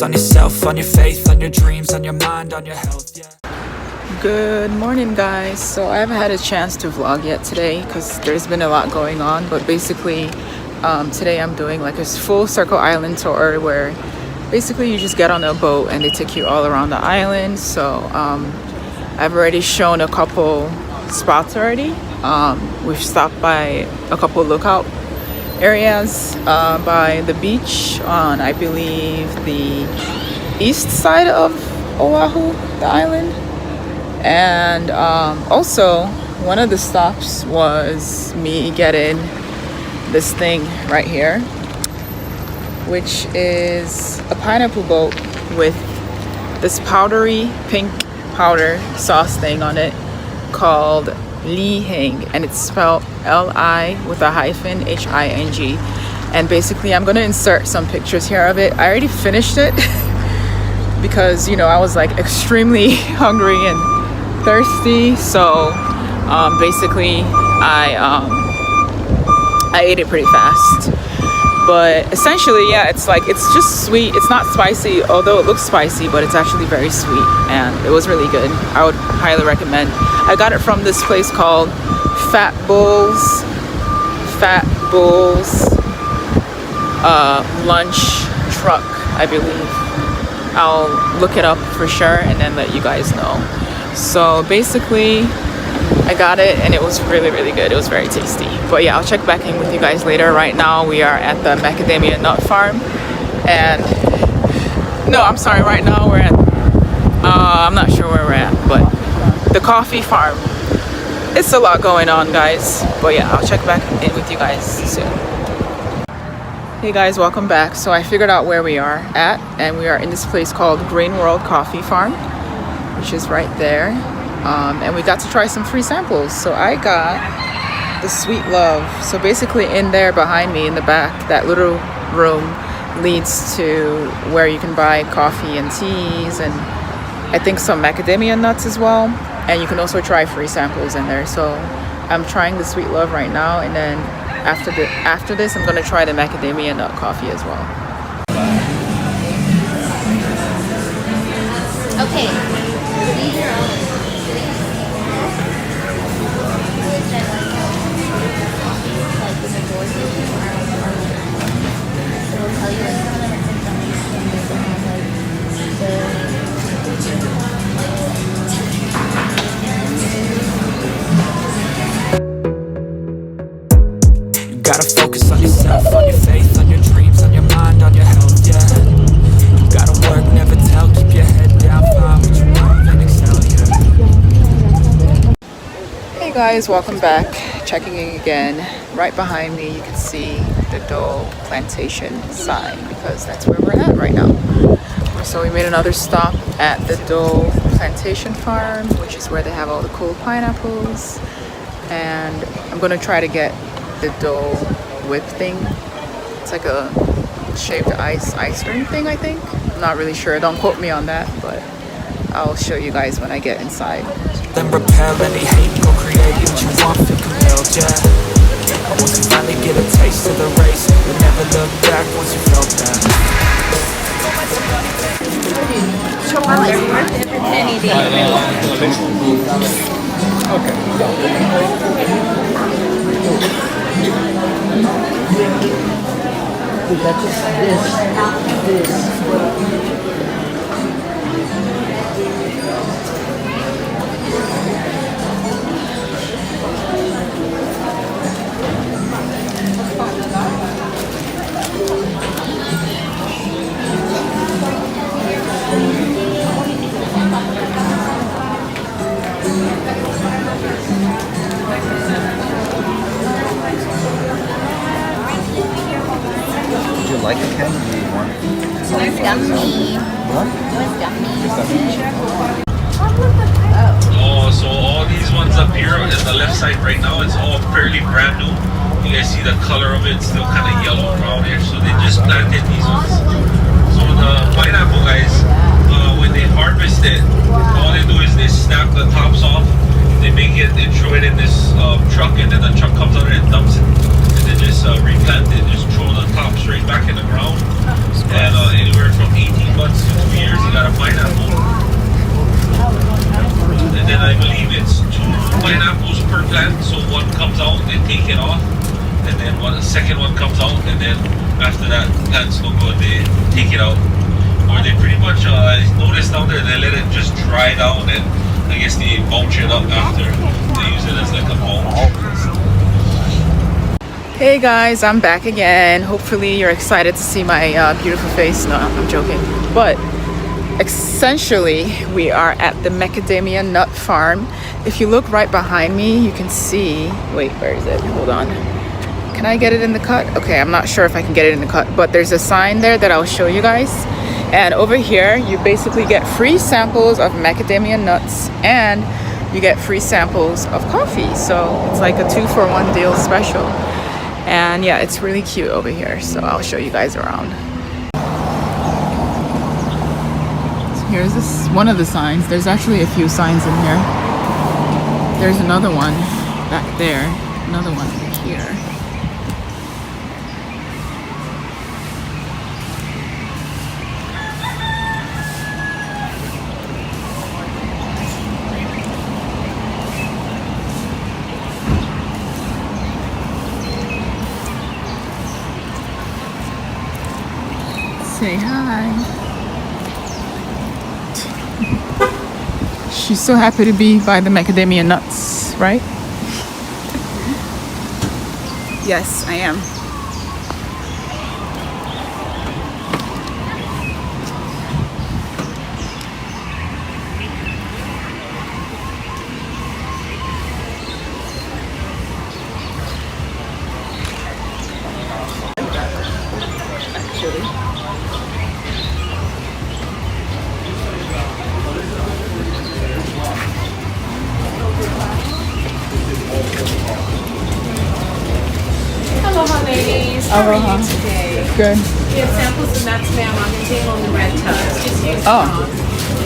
focus on yourself, on your faith, on your dreams, on your mind, on your health, yeah. Good morning, guys. So I haven't had a chance to vlog yet today because there's been a lot going on, but basically today I'm doing like a full circle island tour where basically you just get on a boat and they take you all around the island. So I've already shown a couple spots already. We've stopped by a couple lookout areas by the beach on, I believe, the east side of Oahu, the island. And also one of the stops was me getting this thing right here, which is a pineapple boat with this powdery pink powder sauce thing on it called li-hing, and it's spelled L-I with a hyphen H-I-N-G. And basically I'm gonna insert some pictures here of it. I already finished it because, you know, I was like extremely hungry and thirsty, so basically I ate it pretty fast. But essentially, yeah, it's just sweet. It's not spicy, although it looks spicy, but it's actually very sweet, and it was really good. I would highly recommend. I got it from this place called Fat Bulls lunch truck, I believe. I'll look it up for sure and then let you guys know. So basically I got it and it was really, really good. It was very tasty. But yeah, I'll check back in with you guys later. Right now we are at the macadamia nut farm, and no, I'm sorry, right now we're at I'm not sure where we're at, but the coffee farm. It's a lot going on, guys, but yeah, I'll check back in with you guys soon. Hey guys, welcome back. So I figured out where we are at, and we are in this place called Green World Coffee Farm, which is right there. And we got to try some free samples. So I got the Sweet Love. So basically in there behind me in the back, that little room leads to where you can buy coffee and teas, and I think some macadamia nuts as well. And you can also try free samples in there. So I'm trying the Sweet Love right now, and then after this I'm gonna try the macadamia nut coffee as well. Okay. You gotta focus on yourself, on your faith, on your dreams, on your mind, on your health, yeah. You gotta work, never tell, keep your head down, find what you love and excel, yeah. Hey guys, welcome back. Checking in again. Right behind me you can see the Dole Plantation sign, because that's where we're at right now. So we made another stop at the Dole Plantation Farm, which is where they have all the cool pineapples. And I'm gonna try to get the Dole whip thing. It's like a shaved ice cream thing, I think. I'm not really sure, don't quote me on that, but I'll show you guys when I get inside. Then repel any hate, go create what you want, feel compelled, yeah. Once you finally get a taste of the race, you'll never look back once you felt that. Would you like a can? Or do you want Gummy. what? Oh, so all these ones up here on the left side right now, it's all fairly brand new. You guys see the color of it, it's still kind of yellow brownish. So they just planted these ones. So the pineapple guys, when they harvest it, all they do is they snap the tops off. They make it, they throw it in this truck, and then the truck comes out and dumps it. And then just replant it, just throw the top straight back in the ground. And anywhere from 18 months plant. So one comes out, they take it off, and then the second one comes out, and then after that plant's no good, they take it out. Or they pretty much I noticed down there they let it just dry down, and I guess they mulch it up after. They use it as like a mulch. Hey guys, I'm back again. Hopefully you're excited to see my beautiful face. No, I'm joking. But essentially, we are at the macadamia nut farm. If you look right behind me, you can see, wait, where is it? Hold on. Can I get it in the cut? Okay, I'm not sure if I can get it in the cut, but there's a sign there that I'll show you guys. And over here, you basically get free samples of macadamia nuts and you get free samples of coffee. So it's like a 2-for-1 deal special. And yeah, it's really cute over here. So I'll show you guys around. So here's this one of the signs. There's actually a few signs in here. There's another one back there. Another one here. Say hi. She's so happy to be by the macadamia nuts, right? Yes, I am. Actually. Aloha, ladies. How Aloha. are you today? Good. We have samples of nuts, ma'am, on the table in the red tubs. Just use Oh.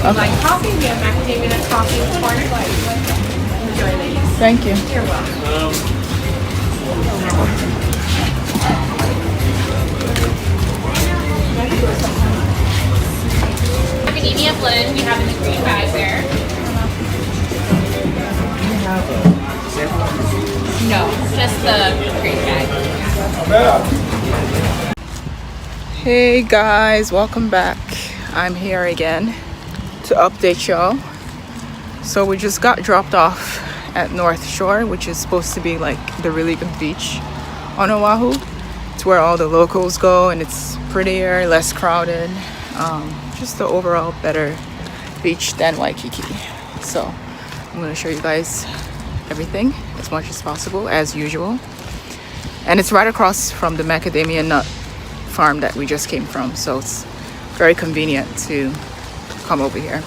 strong. Like coffee, we have macadamia nut coffee in the corner. Enjoy, ladies. Thank you. You're welcome. Macadamia blend we have in the green bag there. No, just the green bag. Hey guys, welcome back. I'm here again to update y'all. So we just got dropped off at North Shore, which is supposed to be like the really good beach on Oahu. It's where all the locals go and it's prettier, less crowded. Just the overall better beach than Waikiki. So I'm gonna show you guys everything as much as possible, as usual. And it's right across from the macadamia nut farm that we just came from, so it's very convenient to come over here.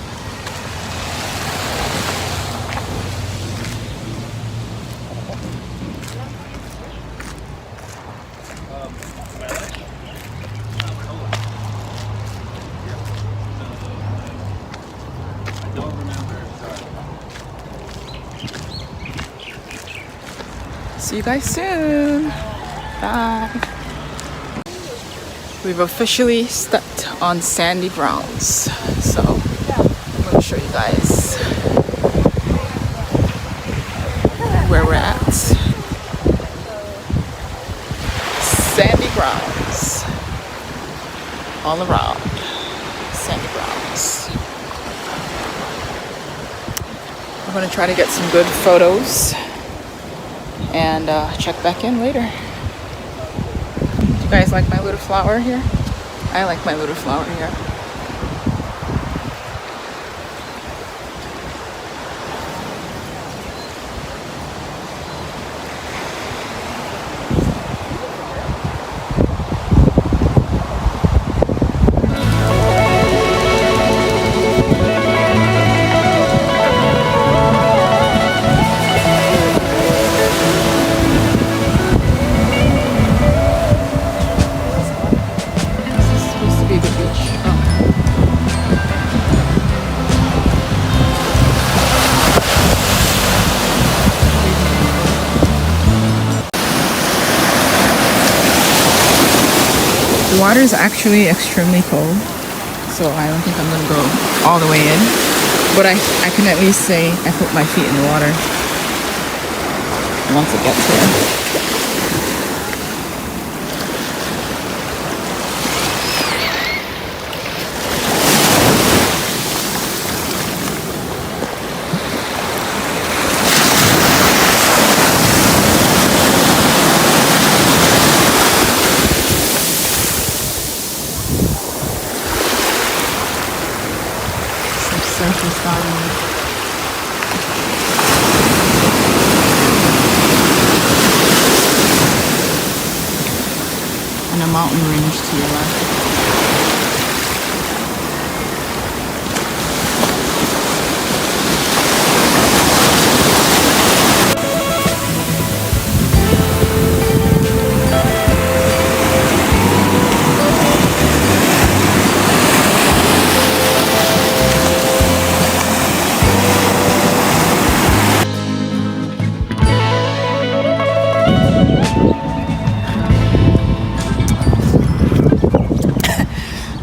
See you guys soon. Bye. We've officially stepped on sandy grounds. So I'm going to show you guys where we're at. Sandy grounds. All around. Sandy grounds. I'm going to try to get some good photos and check back in later. Do you guys like my little flower here? I like my little flower here. The water is actually extremely cold, so I don't think I'm gonna go all the way in, but I can at least say I put my feet in the water. once it gets here. Surface garden. And a mountain range to your left.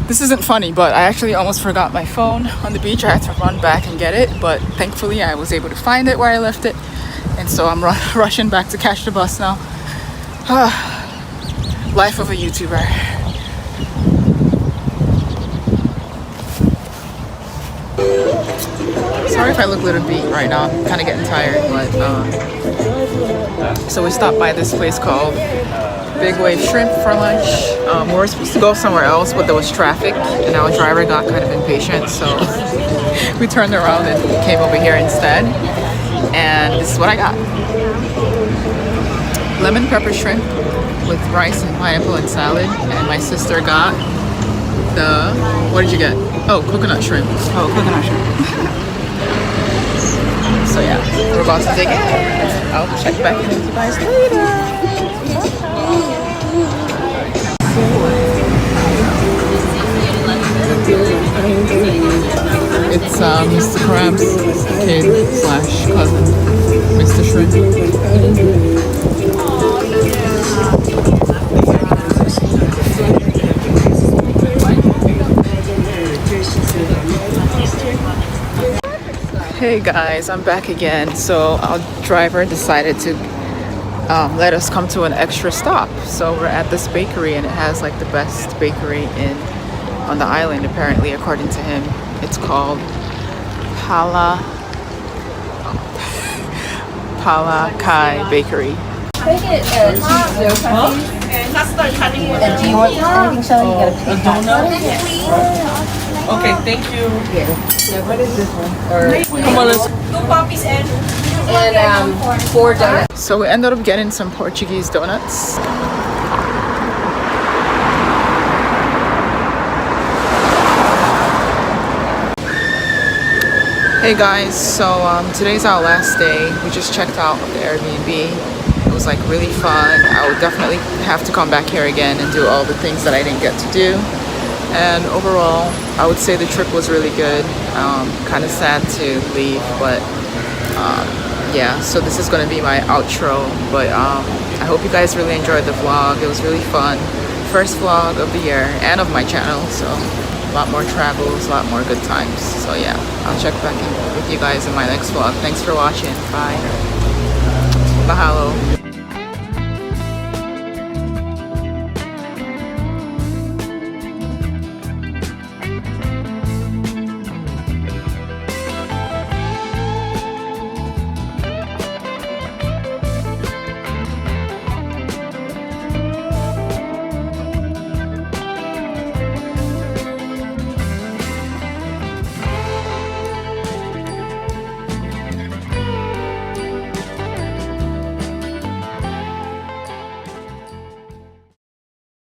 This isn't funny, but I actually almost forgot my phone on the beach. I had to run back and get it, but thankfully I was able to find it where I left it. And so I'm rushing back to catch the bus now. Life of a YouTuber. Sorry if I look a little beat right now. I'm kind of getting tired, but so we stopped by this place called Big Wave Shrimp for lunch. We were supposed to go somewhere else, but there was traffic and our driver got kind of impatient, so we turned around and came over here instead. And this is what I got. Lemon pepper shrimp with rice and pineapple and salad. And my sister got the, what did you get? Oh, coconut shrimp. Oh, coconut shrimp. So yeah, we're about to dig in. I'll check back in with you guys later. It's Mr. Crab's kid / cousin, Mr. Shrimp. Hey guys, I'm back again. So our driver decided to let us come to an extra stop. So we're at this bakery and it has like the best bakery on the island apparently, according to him. It's called Kai Bakery. Do you want anything, Shelly? You gotta pick Okay, thank you. What is this one? Come on, let's. 2 poppies and 4 donuts. So we ended up getting some Portuguese donuts. Hey guys, so today's our last day. We just checked out of the Airbnb. It was like really fun. I would definitely have to come back here again and do all the things that I didn't get to do. And overall, I would say the trip was really good. Kind of sad to leave, but yeah, so this is going to be my outro. But I hope you guys really enjoyed the vlog. It was really fun. First vlog of the year and of my channel, so a lot more travels, a lot more good times. So yeah, I'll check back in with you guys in my next vlog. Thanks for watching. Bye. Mahalo.